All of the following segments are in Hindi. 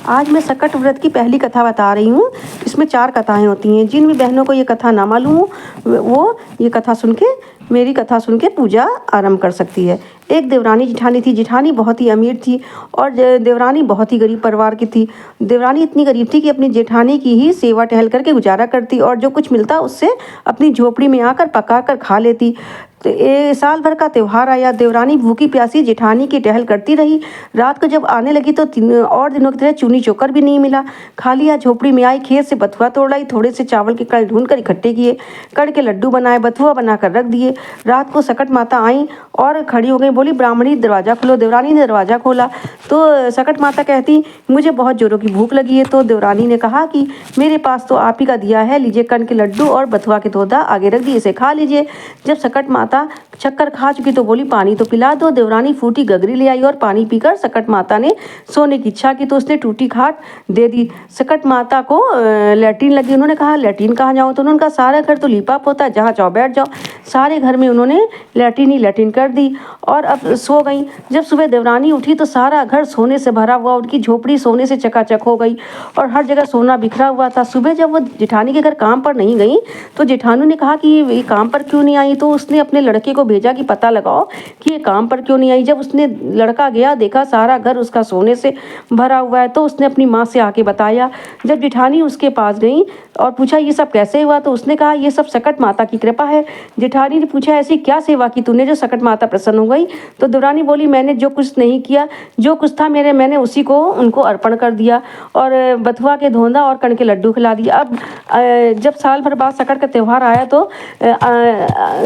आज मैं सकट व्रत की पहली कथा बता रही हूँ। इसमें 4 कथाएं होती हैं। जिन भी बहनों को ये कथा ना मालूम हो वो ये कथा सुन के, मेरी कथा सुन के पूजा आरंभ कर सकती है। एक देवरानी जिठानी थी। जिठानी बहुत ही अमीर थी और देवरानी बहुत ही गरीब परिवार की थी। देवरानी इतनी गरीब थी कि अपनी जेठानी की ही सेवा टहल करके गुजारा करती और जो कुछ मिलता उससे अपनी झोपड़ी में आकर पका कर खा लेती। तो साल भर का त्यौहार आया। देवरानी भूखी प्यासी जेठानी की टहल करती रही। रात को जब आने लगी तो और दिनों की तरह चूनी चोकर भी नहीं मिला। खाली हाथ झोपड़ी में आई, खेत से बथुआ तोड़ लाई, थोड़े से चावल के कण ढूंढ कर इकट्ठे किए, कण के लड्डू बनाए, बथुआ बनाकर रख दिए। रात को सकट माता आई और खड़ी हो गई, बोली ब्राह्मणी दरवाज़ा खोलो। देवरानी ने दरवाज़ा खोला तो सकट माता कहती मुझे बहुत जोरों की भूख लगी है। तो देवरानी ने कहा कि मेरे पास तो आप ही का दिया है, लीजिए कण के लड्डू और बथुआ के तोदा आगे रख दिए, इसे खा लीजिए। जब सकट माता शक्कर खा चुकी तो बोली पानी तो पिला दो। देवरानी फूटी गगरी ले आई और पानी पीकर सकट माता ने सोने की इच्छा की तो उसने टूटी खाट दे दी। सकट माता को लैट्रिन लगी। उन्होंने कहा लैट्रिन कहाँ जाऊँ? तो उन्होंने कहा सारा घर तो लीपा पोता है, जहाँ चाहो बैठ जाओ। सारे घर में उन्होंने लैट्रिन ही लैट्रिन कर दी और अब सो गई। जब सुबह देवरानी उठी तो सारा घर सोने से भरा हुआ, उनकी झोपड़ी सोने से चकाचक हो गई और हर जगह सोना बिखरा हुआ था। सुबह जब वो जेठानी के घर काम पर नहीं गई तो जेठानू ने कहा कि ये काम पर क्यों नहीं आई? तो उसने अपने लड़के को भेजा कि पता लगाओ कि ये काम पर क्यों नहीं आई। जब उसने लड़का गया, देखा सारा घर उसका सोने से भरा हुआ है तो उसने अपनी माँ से आके बताया। जब जेठानी उसके पास गई और पूछा ये सब कैसे हुआ तो उसने कहा ये सब सकट माता की कृपा है। जेठानी ने पूछा ऐसी क्या सेवा की तूने जो सकट माता प्रसन्न हो गई? तो देवरानी बोली मैंने जो कुछ नहीं किया, जो कुछ था मैंने उसी को उनको अर्पण कर दिया और बथुआ के धोंदा और कण के लड्डू खिला दिया। अब जब साल भर बाद सकट का त्यौहार आया तो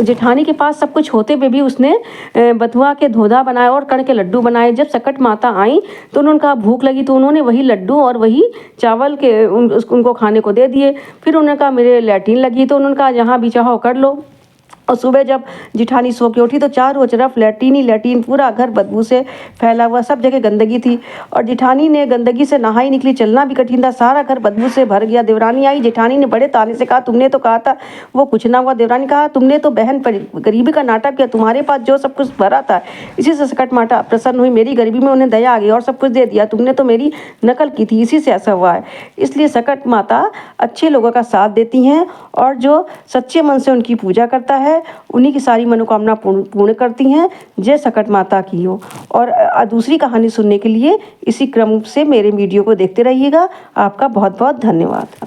जेठानी के पास सब कुछ होते हुए भी उसने बथुआ के धोधा बनाए और कण के लड्डू बनाए। जब सकट माता आई तो उन्होंने कहा भूख लगी तो उन्होंने वही लड्डू और वही चावल के उनको खाने को दे दिए। फिर उन्होंने कहा मेरे लैट्रिन लगी तो उन्होंने कहा जहाँ भी चाहो कर लो। और सुबह जब जिठानी सो के उठी तो चारों तरफ लैट्रिन ही लैट्रिन, पूरा घर बदबू से फैला हुआ, सब जगह गंदगी थी और जिठानी ने गंदगी से नहाई निकली, चलना भी कठिन था, सारा घर बदबू से भर गया। देवरानी आई, जेठानी ने बड़े ताने से कहा तुमने तो कहा था वो कुछ ना हुआ। देवरानी कहा तुमने तो बहन गरीबी का नाटक किया, तुम्हारे पास जो सब कुछ भरा था इसी से सकट माता प्रसन्न हुई, मेरी गरीबी में उन्हें दया आ गई और सब कुछ दे दिया। तुमने तो मेरी नकल की थी, इसी से ऐसा हुआ है। इसलिए सकट माता अच्छे लोगों का साथ देती हैं और जो सच्चे मन से उनकी पूजा करता है उन्हीं की सारी मनोकामना पूर्ण करती हैं। जय सकट माता की हो। और दूसरी कहानी सुनने के लिए इसी क्रम से मेरे वीडियो को देखते रहिएगा। आपका बहुत बहुत धन्यवाद।